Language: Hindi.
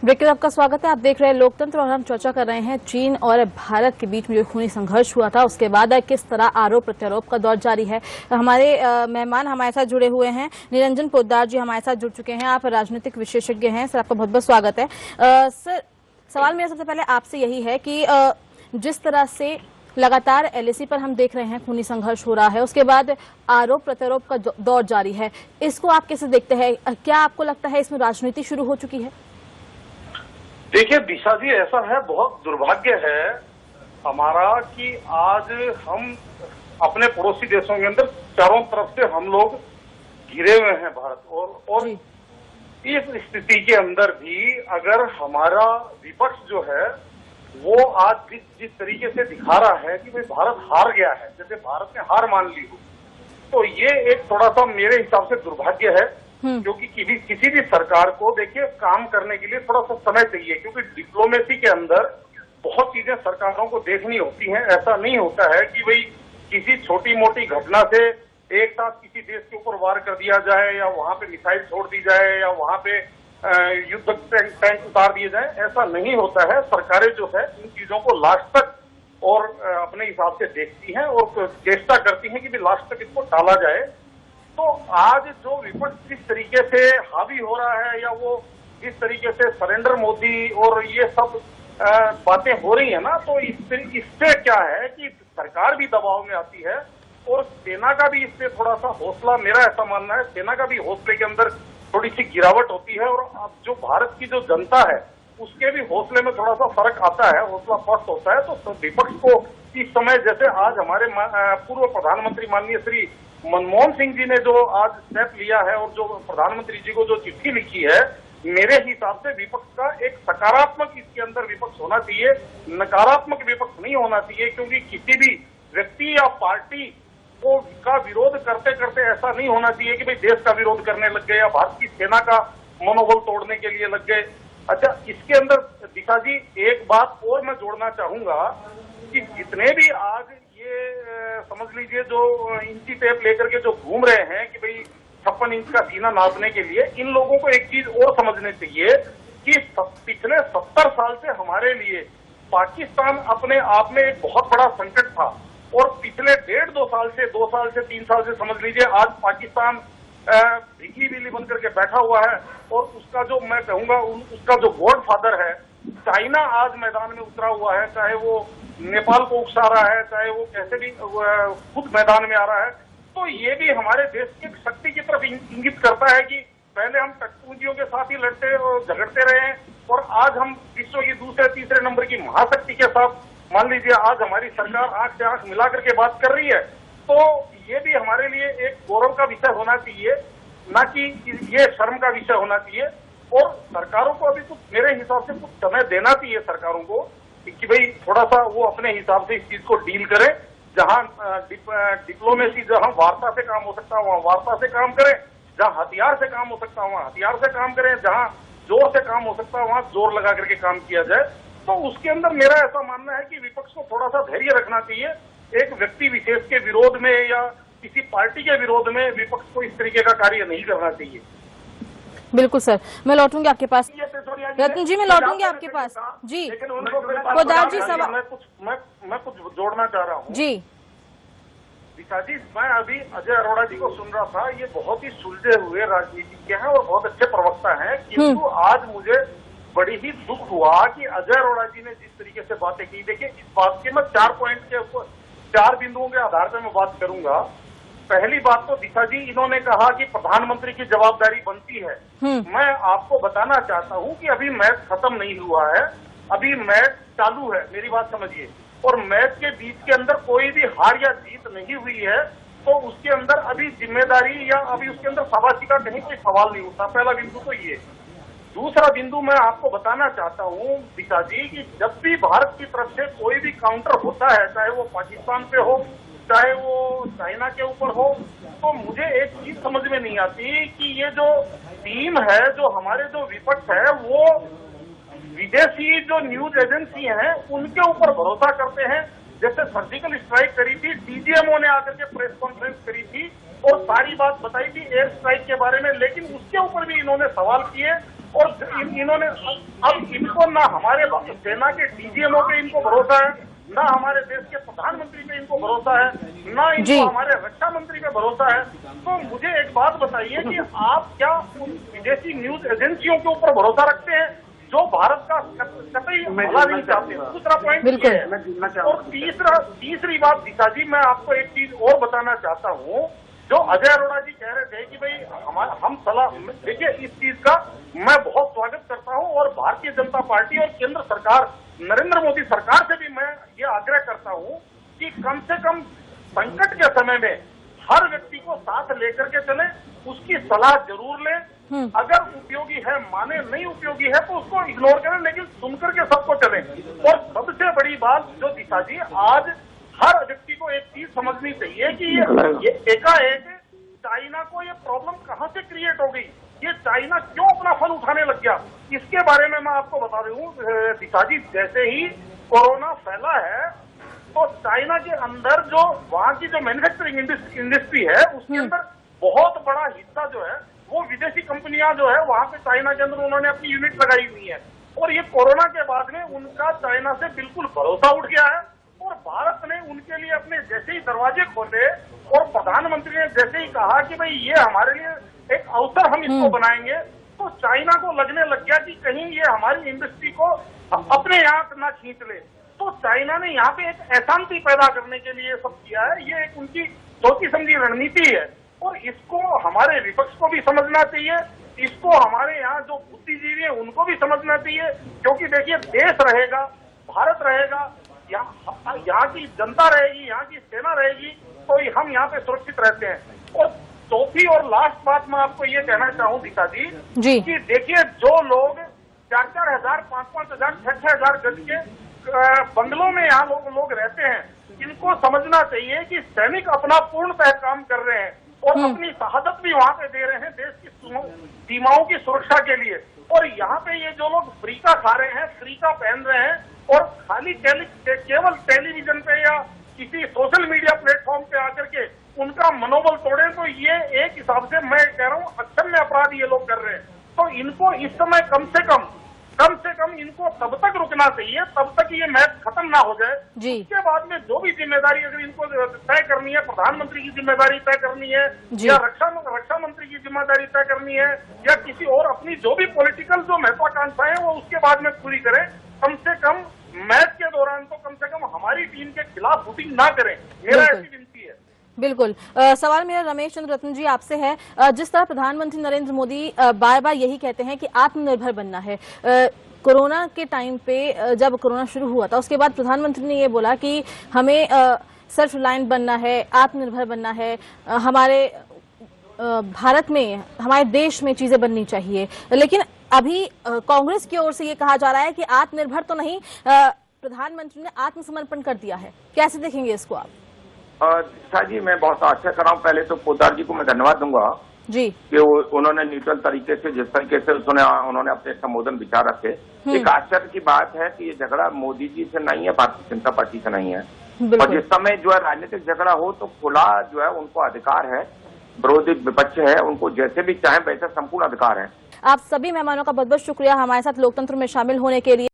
ब्रेक में आपका स्वागत है। आप देख रहे हैं लोकतंत्र और हम चर्चा कर रहे हैं चीन और भारत के बीच में जो खूनी संघर्ष हुआ था उसके बाद किस तरह आरोप प्रत्यारोप का दौर जारी है। हमारे मेहमान हमारे साथ जुड़े हुए हैं। निरंजन पोद्दार जी हमारे साथ जुड़ चुके हैं। आप राजनीतिक विशेषज्ञ हैं सर, आपका बहुत बहुत स्वागत है। सर, सवाल मेरा सबसे पहले आपसे यही है कि जिस तरह से लगातार एलएसी पर हम देख रहे हैं खूनी संघर्ष हो रहा है, उसके बाद आरोप प्रत्यारोप का दौर जारी है, इसको आप कैसे देखते हैं? क्या आपको लगता है इसमें राजनीति शुरू हो चुकी है? देखिए दिशा जी, ऐसा है, बहुत दुर्भाग्य है हमारा कि आज हम अपने पड़ोसी देशों के अंदर चारों तरफ से हम लोग घिरे हुए हैं भारत और इस स्थिति के अंदर भी अगर हमारा विपक्ष जो है वो आज जिस तरीके से दिखा रहा है कि भाई भारत हार गया है, जैसे भारत ने हार मान ली हो, तो ये एक थोड़ा सा मेरे हिसाब से दुर्भाग्य है। क्योंकि किसी भी सरकार को देखिए काम करने के लिए थोड़ा सा समय चाहिए, क्योंकि डिप्लोमेसी के अंदर बहुत चीजें सरकारों को देखनी होती हैं। ऐसा नहीं होता है कि भाई किसी छोटी मोटी घटना से एक साथ किसी देश के ऊपर वार कर दिया जाए या वहां पे मिसाइल छोड़ दी जाए या वहां पे युद्ध टैंक उतार दिए जाए। ऐसा नहीं होता है। सरकारें जो है इन चीजों को लास्ट तक और अपने हिसाब से देखती हैं और चेष्टा करती हैं कि लास्ट तक इसको टाला जाए। तो आज जो विपक्ष जिस तरीके से हावी हो रहा है या वो जिस तरीके से सरेंडर मोदी और ये सब बातें हो रही है ना, तो इससे क्या है कि सरकार भी दबाव में आती है और सेना का भी इससे थोड़ा सा हौसला, मेरा ऐसा मानना है, सेना का भी हौसले के अंदर थोड़ी सी गिरावट होती है और अब जो भारत की जो जनता है उसके भी हौसले में थोड़ा सा फर्क आता है, हौसला पस्त होता है। तो विपक्ष को इस समय, जैसे आज हमारे पूर्व प्रधानमंत्री माननीय श्री मनमोहन सिंह जी ने जो आज स्टेप लिया है और जो प्रधानमंत्री जी को जो चिट्ठी लिखी है, मेरे हिसाब से विपक्ष का एक सकारात्मक इसके अंदर विपक्ष होना चाहिए, नकारात्मक विपक्ष नहीं होना चाहिए। क्योंकि किसी भी व्यक्ति या पार्टी को का विरोध करते करते ऐसा नहीं होना चाहिए कि भाई देश का विरोध करने लग गए या भारत की सेना का मनोबल तोड़ने के लिए लग गए। अच्छा, इसके अंदर दिशा जी एक बात और मैं जोड़ना चाहूंगा कि जितने भी आज ये समझ लीजिए जो इंची टेप लेकर के जो घूम रहे हैं कि भाई 56 इंच का सीना नापने के लिए, इन लोगों को एक चीज और समझनी चाहिए कि पिछले 70 साल से हमारे लिए पाकिस्तान अपने आप में एक बहुत बड़ा संकट था और पिछले 2 साल से 3 साल से समझ लीजिए आज पाकिस्तान भिगी बिल्ली बनकर के बैठा हुआ है और उसका जो मैं कहूंगा उसका जो गॉडफादर है चाइना आज मैदान में उतरा हुआ है, चाहे वो नेपाल को उकसा रहा है, चाहे वो कैसे भी खुद मैदान में आ रहा है। तो ये भी हमारे देश की शक्ति की तरफ इंगित करता है कि पहले हम टकपूंजियों के साथ ही लड़ते और झगड़ते रहे हैं और आज हम विश्व की दूसरे तीसरे नंबर की महाशक्ति के साथ, मान लीजिए आज हमारी सरकार आंख से आंख मिला करके बात कर रही है। तो ये भी हमारे लिए एक गौरव का विषय होना चाहिए, ना कि ये शर्म का विषय होना चाहिए। और सरकारों को अभी कुछ, मेरे हिसाब से कुछ समय देना चाहिए सरकारों को कि भाई थोड़ा सा वो अपने हिसाब से इस चीज को डील करें। जहां डिप्लोमेसी, जहां वार्ता से काम हो सकता है वहां वार्ता से काम करें, जहां हथियार से काम हो सकता है वहां हथियार से काम करें, जहां जोर से काम हो सकता है वहां जोर लगा करके काम किया जाए। तो उसके अंदर मेरा ऐसा मानना है कि विपक्ष को थोड़ा सा धैर्य रखना चाहिए। एक व्यक्ति विशेष के विरोध में या किसी पार्टी के विरोध में विपक्ष को इस तरीके का कार्य नहीं करना चाहिए। बिल्कुल सर, मैं लौटूंगी आपके पास। रत्न जी, मैं लौटूंगी आपके पास जी। लेकिन उनको पोद्दार जी सवाल मैं कुछ जोड़ना चाह रहा हूँ जी। दिशा जी, मैं अभी अजय अरोड़ा जी को सुन रहा था। ये बहुत ही सुलझे हुए राजनीतिज्ञ हैं और बहुत अच्छे प्रवक्ता हैं, किंतु आज मुझे बड़ी ही दुख हुआ कि अजय अरोड़ा जी ने जिस तरीके से बातें की। देखिए, इस बात के मैं 4 पॉइंट के ऊपर 4 बिंदुओं के आधार पर मैं बात करूंगा। पहली बात तो दिशा जी, इन्होंने कहा कि प्रधानमंत्री की जवाबदारी बनती है। मैं आपको बताना चाहता हूं कि अभी मैच खत्म नहीं हुआ है, अभी मैच चालू है, मेरी बात समझिए। और मैच के बीच के अंदर कोई भी हार या जीत नहीं हुई है, तो उसके अंदर अभी जिम्मेदारी या अभी उसके अंदर शाबाशी का कहीं कोई सवाल नहीं उठता। पहला बिंदु तो ये। दूसरा बिंदु मैं आपको बताना चाहता हूं दिशा जी कि जब भी भारत की तरफ से कोई भी काउंटर होता है, चाहे वो पाकिस्तान पे हो, चाहे वो चाइना के ऊपर हो, तो मुझे एक चीज समझ में नहीं आती कि ये जो टीम है, जो हमारे जो विपक्ष है, वो विदेशी जो न्यूज एजेंसी हैं उनके ऊपर भरोसा करते हैं। जैसे सर्जिकल स्ट्राइक करी थी, डीजीएमओ ने आकर के प्रेस कॉन्फ्रेंस करी थी और सारी बात बताई थी एयर स्ट्राइक के बारे में, लेकिन उसके ऊपर भी इन्होंने सवाल किए और इन्होंने अब इनको ना हमारे सेना के डीजीएमओ पे इनको भरोसा है, ना हमारे देश के प्रधानमंत्री पे इनको भरोसा है, ना इनको हमारे रक्षा मंत्री पे भरोसा है। तो मुझे एक बात बताइए कि आप क्या उन विदेशी न्यूज एजेंसियों के ऊपर भरोसा रखते हैं जो भारत का कतई भला नहीं चाहते? दूसरा पॉइंट ये है। और तीसरी बात दिशा जी, मैं आपको एक चीज और बताना चाहता हूँ। जो अजय अरोड़ा जी कह रहे थे कि भाई हम सलाह, देखिए इस चीज का मैं बहुत स्वागत करता हूं और भारतीय जनता पार्टी और केंद्र सरकार नरेंद्र मोदी सरकार से भी मैं ये आग्रह करता हूं कि कम से कम संकट के समय में हर व्यक्ति को साथ लेकर के चले, उसकी सलाह जरूर लें। अगर उपयोगी है माने, नहीं उपयोगी है तो उसको इग्नोर करें, लेकिन सुनकर के सबको चलें। और सबसे बड़ी बात जो दिशा जी, आज हर व्यक्ति को एक चीज समझनी चाहिए कि ये एकाएक चाइना को ये प्रॉब्लम कहां से क्रिएट हो गई, ये चाइना क्यों अपना फल उठाने लग गया, इसके बारे में मैं आपको बता रही हूँ दिशा जी। जैसे ही कोरोना फैला है तो चाइना के अंदर जो वहां की जो मैन्युफैक्चरिंग इंडस्ट्री है उसके अंदर बहुत बड़ा हिस्सा जो है वो विदेशी कंपनियां जो है वहां पे चाइना के अंदर उन्होंने अपनी यूनिट लगाई हुई है। और ये कोरोना के बाद में उनका चाइना से बिल्कुल भरोसा उठ गया है और भारत ने उनके लिए अपने जैसे ही दरवाजे खोले और प्रधानमंत्री ने जैसे ही कहा कि भाई ये हमारे लिए एक अवसर हम इसको बनाएंगे, तो चाइना को लगने लग गया कि कहीं ये हमारी इंडस्ट्री को अपने यहाँ ना खींच ले। तो चाइना ने यहाँ पे एक अशांति पैदा करने के लिए सब किया है। ये एक उनकी सोची समझी रणनीति है और इसको हमारे विपक्ष को भी समझना चाहिए, इसको हमारे यहाँ जो बुद्धिजीवी है उनको भी समझना चाहिए। क्योंकि देखिए देश रहेगा, भारत रहेगा, यहाँ की जनता रहेगी, यहाँ की सेना रहेगी, तो हम यहाँ पे सुरक्षित रहते हैं। और चौथी और लास्ट बात मैं आपको ये कहना चाहूँ दिशा जी कि देखिए जो लोग 4-4 हजार, 5-5 हजार, 6-6 हजार गज के बंगलों में यहाँ लोग रहते हैं, इनको समझना चाहिए कि सैनिक अपना पूर्णतः काम कर रहे हैं और अपनी शहादत भी वहाँ पे दे रहे हैं देश की सीमाओं की सुरक्षा के लिए। और यहाँ पे ये जो लोग फ्रीका खा रहे हैं, फ्रीका पहन रहे हैं और खाली केवल टेलीविजन पे या किसी सोशल मीडिया प्लेटफॉर्म पे आकर के उनका मनोबल तोड़े, तो ये एक हिसाब से मैं कह रहा हूँ अक्षम्य अपराध ये लोग कर रहे हैं। तो इनको इस समय कम से कम इनको तब तक रुकना चाहिए तब तक ये मैच खत्म ना हो जाए। उसके बाद में जो भी जिम्मेदारी अगर इनको तय करनी है, प्रधानमंत्री की जिम्मेदारी तय करनी है या रक्षा मंत्री की जिम्मेदारी तय करनी है या किसी और अपनी जो भी पॉलिटिकल जो महत्वाकांक्षाएं है वो उसके बाद में पूरी करें। कम से कम मैच के दौरान तो कम से कम हमारी टीम के खिलाफ वोटिंग ना करें, मेरा ऐसी विनती है। बिल्कुल। सवाल मेरा रमेश चंद्र रत्न जी आपसे है। जिस तरह प्रधानमंत्री नरेंद्र मोदी बार बार यही कहते हैं कि आत्मनिर्भर बनना है, कोरोना के टाइम पे जब कोरोना शुरू हुआ था उसके बाद प्रधानमंत्री ने ये बोला कि हमें सेल्फ रिलायंट बनना है, आत्मनिर्भर बनना है, हमारे भारत में, हमारे देश में चीजें बननी चाहिए। लेकिन अभी कांग्रेस की ओर से ये कहा जा रहा है कि आत्मनिर्भर तो नहीं, प्रधानमंत्री ने आत्मसमर्पण कर दिया है। कैसे देखेंगे इसको आप? दिशा जी, मैं बहुत आशा कर रहा हूँ। पहले तो पोद्दार जी को मैं धन्यवाद दूंगा जी कि उन्होंने न्यूट्रल तरीके से, जिस तरीके से उन्होंने अपने संबोधन विचार रखे। एक आश्चर्य की बात है कि ये झगड़ा मोदी जी से नहीं है, भारतीय जनता पार्टी से नहीं है। और जिस समय जो है राजनीतिक झगड़ा हो तो खुला जो है उनको अधिकार है, विरोधी विपक्ष है उनको जैसे भी चाहे वैसे संपूर्ण अधिकार है। आप सभी मेहमानों का बहुत बहुत शुक्रिया हमारे साथ लोकतंत्र में शामिल होने के लिए।